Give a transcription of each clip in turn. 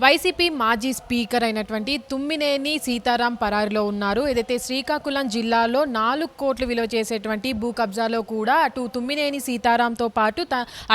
YCP మాజీ speaker అయినటువంటి తుమ్మినేని సీతారాం పరారిలో ఉన్నారు. ఏదైతే శ్రీకాకుళం జిల్లాలో 4 కోట్లు విలువ చేసేటువంటి భూ కబ్జాలో కూడా అటు తుమ్మినేని సీతారాంతో పాటు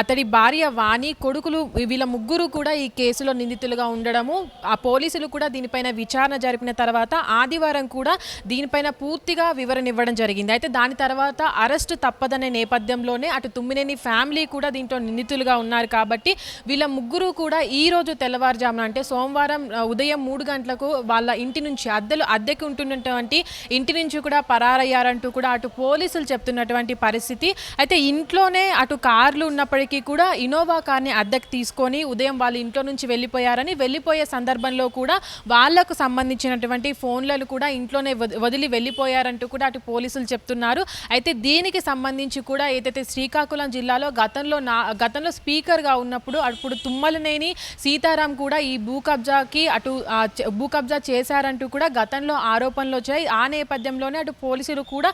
అతడి భార్య వాణి, కొడుకులు వీళ్ళ ముగ్గురు కూడా ఈ కేసులో నిందితులుగా ఉండడము, ఆ పోలీసులు కూడా దీనిపైన విచారణ జరిపిన తర్వాత ఆదివారం కూడా దీనిపైన పూర్తిగా వివరణ ఇవ్వడం జరిగింది. అయితే దాని తర్వాత అరెస్టు తప్పదనే నేపథ్యంలోనే అటు తుమ్మినేని ఫ్యామిలీ కూడా దీంట్లో నిందితులుగా ఉన్నారు. కాబట్టి వీళ్ళ ముగ్గురు కూడా ఈ రోజు తెల్లవారుజామున అంటే సోమవారం ఉదయం 3 గంటలకు వాళ్ళ ఇంటి నుంచి అద్దెకి ఉంటున్నటువంటి ఇంటి నుంచి కూడా పరారయ్యారంటూ కూడా అటు పోలీసులు చెప్తున్నటువంటి పరిస్థితి. అయితే ఇంట్లోనే అటు కార్లు ఉన్నప్పటికీ కూడా ఇనోవా కార్ని అద్దెకి తీసుకొని ఉదయం వాళ్ళ ఇంట్లో నుంచి వెళ్ళిపోయారని, వెళ్ళిపోయే సందర్భంలో కూడా వాళ్లకు సంబంధించినటువంటి ఫోన్లను కూడా ఇంట్లోనే వదిలి వెళ్ళిపోయారంటూ కూడా అటు పోలీసులు చెప్తున్నారు. అయితే దీనికి సంబంధించి కూడా ఏదైతే శ్రీకాకుళం జిల్లాలో గతంలో స్పీకర్గా ఉన్నప్పుడు అప్పుడు తుమ్మలనేని సీతారాం కూడా ఈ భూ కబ్జా చేశారంటూ కూడా గతంలో ఆరోపణలు వచ్చాయి. ఆ నేపథ్యంలోనే అటు పోలీసులు కూడా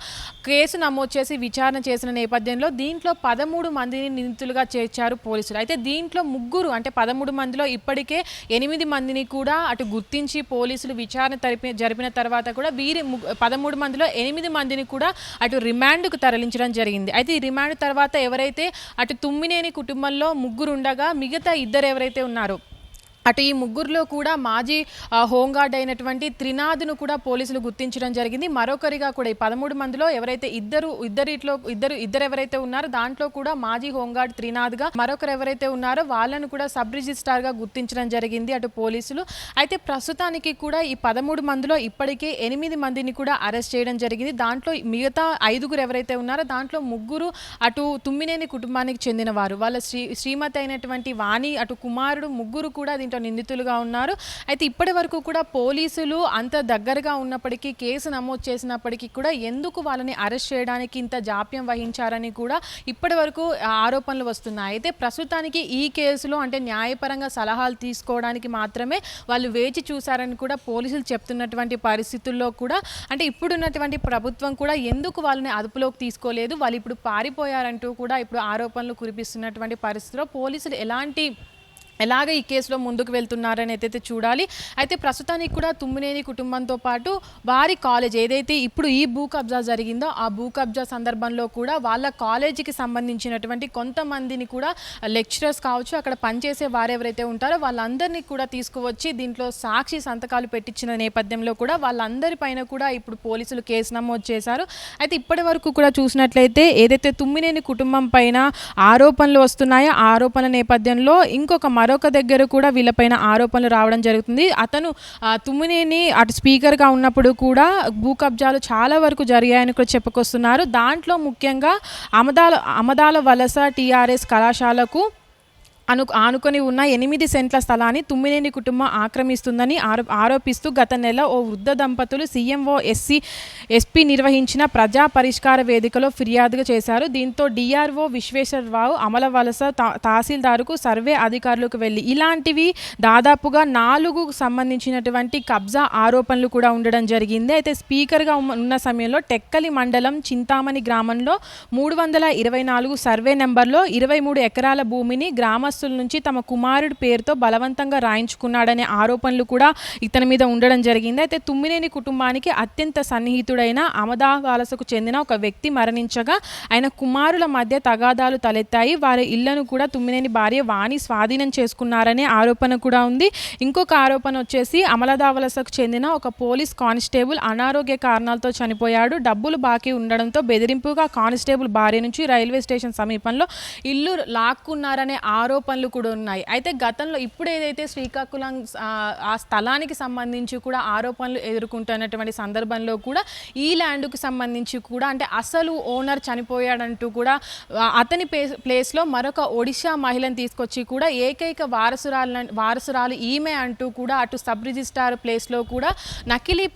కేసు నమోదు చేసి విచారణ చేసిన నేపథ్యంలో దీంట్లో 13 మందిని నిందితులుగా చేర్చారు పోలీసులు. అయితే దీంట్లో ముగ్గురు అంటే 13 మందిలో ఇప్పటికే 8 మందిని కూడా అటు గుర్తించి పోలీసులు విచారణ జరిపిన తర్వాత కూడా వీరి 13 మందిలో 8 మందిని కూడా అటు రిమాండ్కు తరలించడం జరిగింది. అయితే ఈ రిమాండ్ తర్వాత ఎవరైతే అటు తుమ్మినేని కుటుంబంలో ముగ్గురు ఉండగా మిగతా ఇద్దరు ఎవరైతే ఉన్నారో అటు ఈ ముగ్గురులో కూడా మాజీ హోంగార్డ్ అయినటువంటి త్రినాథ్ను కూడా పోలీసులు గుర్తించడం జరిగింది. మరొకరిగా కూడా ఈ 13 మందిలో ఎవరైతే ఇద్దరు ఎవరైతే ఉన్నారో దాంట్లో కూడా మాజీ హోంగార్డ్ త్రినాథ్గా మరొకరు ఎవరైతే ఉన్నారో వాళ్ళను కూడా సబ్ రిజిస్ట్రార్గా గుర్తించడం జరిగింది అటు పోలీసులు. అయితే ప్రస్తుతానికి కూడా ఈ 13 మందిలో ఇప్పటికే 8 మందిని కూడా అరెస్ట్ చేయడం జరిగింది. దాంట్లో మిగతా 5గురు ఎవరైతే ఉన్నారో దాంట్లో ముగ్గురు అటు తుమ్మినేని కుటుంబానికి చెందిన వారు. వాళ్ళ శ్రీమతి అయినటువంటి వాణి, అటు కుమారుడు, ముగ్గురు కూడా దీంట్లో నిందితులుగా ఉన్నారు. అయితే ఇప్పటి వరకు కూడా పోలీసులు అంత దగ్గరగా ఉన్నప్పటికీ, కేసు నమోదు చేసినప్పటికీ కూడా ఎందుకు వాళ్ళని అరెస్ట్ చేయడానికి ఇంత జాప్యం వహించారని కూడా ఇప్పటి వరకు ఆరోపణలు వస్తున్నాయి. అయితే ప్రస్తుతానికి ఈ కేసులో అంటే న్యాయపరంగా సలహాలు తీసుకోవడానికి మాత్రమే వాళ్ళు వేచి చూశారని కూడా పోలీసులు చెప్తున్నటువంటి పరిస్థితుల్లో కూడా అంటే ఇప్పుడున్నటువంటి ప్రభుత్వం కూడా ఎందుకు వాళ్ళని అదుపులోకి తీసుకోలేదు, వాళ్ళు ఇప్పుడు పారిపోయారంటూ కూడా ఇప్పుడు ఆరోపణలు కురిపిస్తున్నటువంటి పరిస్థితిలో పోలీసులు ఎలాగ ఈ కేసులో ముందుకు వెళ్తున్నారని అయితే చూడాలి. అయితే ప్రస్తుతానికి కూడా తుమ్మినేని కుటుంబంతో పాటు వారి కాలేజ్ ఏదైతే ఇప్పుడు ఈ భూ కబ్జా జరిగిందో ఆ భూ కబ్జా సందర్భంలో కూడా వాళ్ళ కాలేజీకి సంబంధించినటువంటి కొంతమందిని కూడా లెక్చరర్స్ కావచ్చు, అక్కడ పనిచేసే వారెవరైతే ఉంటారో వాళ్ళందరినీ కూడా తీసుకువచ్చి దీంట్లో సాక్షి సంతకాలు పెట్టించిన నేపథ్యంలో కూడా వాళ్ళందరిపైన కూడా ఇప్పుడు పోలీసులు కేసు నమోదు చేశారు. అయితే ఇప్పటి వరకు కూడా చూసినట్లయితే ఏదైతే తుమ్మినేని కుటుంబం పైన ఆరోపణలు వస్తున్నాయో ఆ ఆరోపణల నేపథ్యంలో మరొక దగ్గర కూడా వీళ్ళపైన ఆరోపణలు రావడం జరుగుతుంది. అతను తుమ్మినేని అటు స్పీకర్గా ఉన్నప్పుడు కూడా భూ కబ్జాలు చాలా వరకు జరిగాయని కూడా చెప్పుకొస్తున్నారు. దాంట్లో ముఖ్యంగా అమదాల వలస టీఆర్ఎస్ కళాశాలకు ఆనుకొని ఉన్న 8 సెంట్ల స్థలాన్ని తుమ్మినేని కుటుంబం ఆక్రమిస్తుందని ఆరోపిస్తూ గత నెల ఓ వృద్ధ దంపతులు సీఎంఓ ఎస్పీ నిర్వహించిన ప్రజా పరిష్కార వేదికలో ఫిర్యాదుగా చేశారు. దీంతో డిఆర్ఓ విశ్వేశ్వరరావు అమల వలస తహసీల్దారుకు సర్వే అధికారులకు వెళ్ళి ఇలాంటివి దాదాపుగా 4 సంబంధించినటువంటి కబ్జా ఆరోపణలు కూడా ఉండడం జరిగింది. అయితే స్పీకర్గా ఉన్న సమయంలో టెక్కలి మండలం చింతామణి గ్రామంలో 324 సర్వే నెంబర్లో 23 ఎకరాల భూమిని గ్రామస్తుల నుంచి తమ కుమారుడి పేరుతో బలవంతంగా రాయించుకున్నాడనే ఆరోపణలు కూడా ఇతని మీద ఉండడం జరిగింది. అయితే తుమ్మినేని కుటుంబానికి అత్యంత సన్నిహితుడైన అమదా వలసకు చెందిన ఒక వ్యక్తి మరణించగా ఆయన కుమారుల మధ్య తగాదాలు తలెత్తాయి. వారి ఇళ్లను కూడా తుమ్మినేని భార్య వాణి స్వాధీనం చేసుకున్నారనే ఆరోపణ కూడా ఉంది. ఇంకొక ఆరోపణ వచ్చేసి అమలదా వలసకు చెందిన ఒక పోలీస్ కానిస్టేబుల్ అనారోగ్య కారణాలతో చనిపోయాడు. డబ్బులు బాకీ ఉండడంతో బెదిరింపుగా కానిస్టేబుల్ భార్య నుంచి రైల్వే స్టేషన్ సమీపంలో ఇల్లు లాక్కున్నారనే ఆరోపణలు కూడా ఉన్నాయి. అయితే గతంలో ఇప్పుడు ఏదైతే శ్రీకాకుళం ఆ స్థలానికి సంబంధించి కూడా ఆరోపణలు ఎదుర్కొంటున్నటువంటి సందర్భంలో కూడా ఈ ల్యాండ్కు సంబంధించి కూడా అంటే అసలు ఓనర్ చనిపోయాడంటూ కూడా అతని ప్లేస్లో మరొక ఒడిశా మహిళను తీసుకొచ్చి కూడా ఏకైక వారసురాలు ఈమె అంటూ కూడా అటు సబ్ రిజిస్ట్రార్ ప్లేస్లో కూడా నకిలీ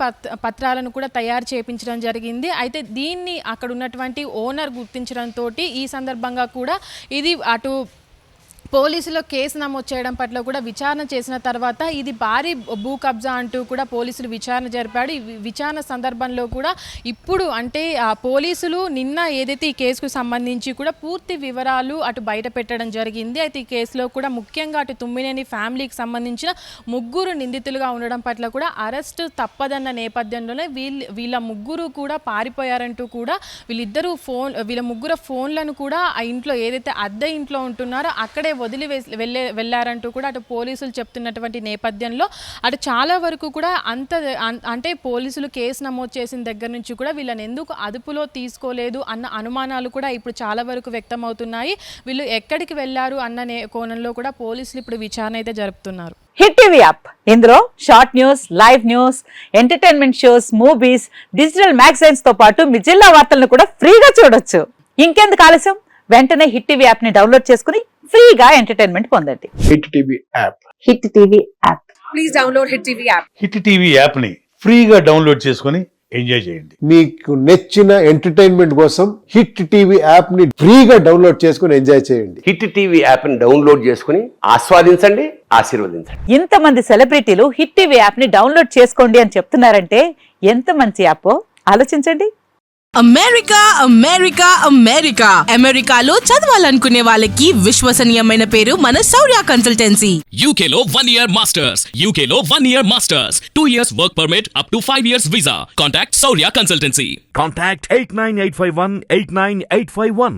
పత్రాలను కూడా తయారు చేయించడం జరిగింది. అయితే దీన్ని అక్కడ ఉన్నటువంటి ఓనర్ గుర్తించడంతో ఈ సందర్భంగా కూడా ఇది అటు పోలీసులు కేసు నమోదు చేయడం పట్ల కూడా విచారణ చేసిన తర్వాత ఇది భారీ భూ కబ్జా అంటూ కూడా పోలీసులు విచారణ జరిపాడు. ఈ విచారణ సందర్భంలో కూడా ఇప్పుడు అంటే పోలీసులు నిన్న ఏదైతే ఈ కేసుకు సంబంధించి కూడా పూర్తి వివరాలు అటు బయట పెట్టడం జరిగింది. అయితే ఈ కేసులో కూడా ముఖ్యంగా అటు తుమ్మినేని ఫ్యామిలీకి సంబంధించిన 3 నిందితులుగా ఉండడం పట్ల కూడా అరెస్టు తప్పదన్న నేపథ్యంలోనే వీళ్ళ 3 కూడా పారిపోయారంటూ కూడా వీళ్ళ 3 ఫోన్లను కూడా ఆ ఇంట్లో ఏదైతే అద్దె ఇంట్లో ఉంటున్నారో అక్కడే వదిలి వెళ్ళారంటూ కూడా అటు పోలీసులు చెప్తున్నటువంటి నేపథ్యంలో అటు చాలా వరకు కూడా అంటే పోలీసులు కేసు నమోదు చేసిన దగ్గర నుంచి కూడా వీళ్ళని ఎందుకు అదుపులో తీసుకోలేదు అన్న అనుమానాలు కూడా ఇప్పుడు చాలా వరకు వ్యక్తమవుతున్నాయి. వీళ్ళు ఎక్కడికి వెళ్ళారు అన్న కోణంలో కూడా పోలీసులు ఇప్పుడు విచారణ అయితే జరుపుతున్నారు. హిట్ టీవీ యాప్ ఇందులో short news, live news, entertainment shows, movies, digital magazines తో పాటు మీ జిల్లా వార్తలను కూడా ఫ్రీగా చూడొచ్చు. ఇంకెందుకు ఆలస్యం, వెంటనే హిట్ టీవీ యాప్ ని డౌన్లోడ్ చేసుకుని ఫ్రీగా ఎంటర్టైన్మెంట్ పొందండి. Hit TV app. Hit TV app. Please download hit TV app. Hit TV app ని ఫ్రీగా డౌన్లోడ్ చేసుకుని ఎంజాయ్ చేయండి. మీకు నచ్చిన ఎంటర్టైన్మెంట్ కోసం హిట్ టీవీ యాప్ ని ఫ్రీగా డౌన్లోడ్ చేసుకుని ఎంజాయ్ చేయండి. హిట్ టీవీ యాప్ ని డౌన్లోడ్ చేసుకుని ఆస్వాదించండి, ఆశీర్వదించండి. ఇంతమంది సెలబ్రిటీలు హిట్ టీవీ యాప్ ని డౌన్లోడ్ చేసుకోండి అని చెప్తున్నారంటే ఎంత మంచి యాప్ ఆలోచించండి. అమెరికా అమెరికా అమెరికా అమెరికాలో చదవాలనుకునే వాళ్ళకి విశ్వసనీయమైన పేరు మన శౌర్య కన్సల్టెన్సీ. UK లో 1 year masters. UK లో 1 year masters. 2 years work permit up to 5 years visa. Contact Saurya Consultancy. Contact 89851 89851.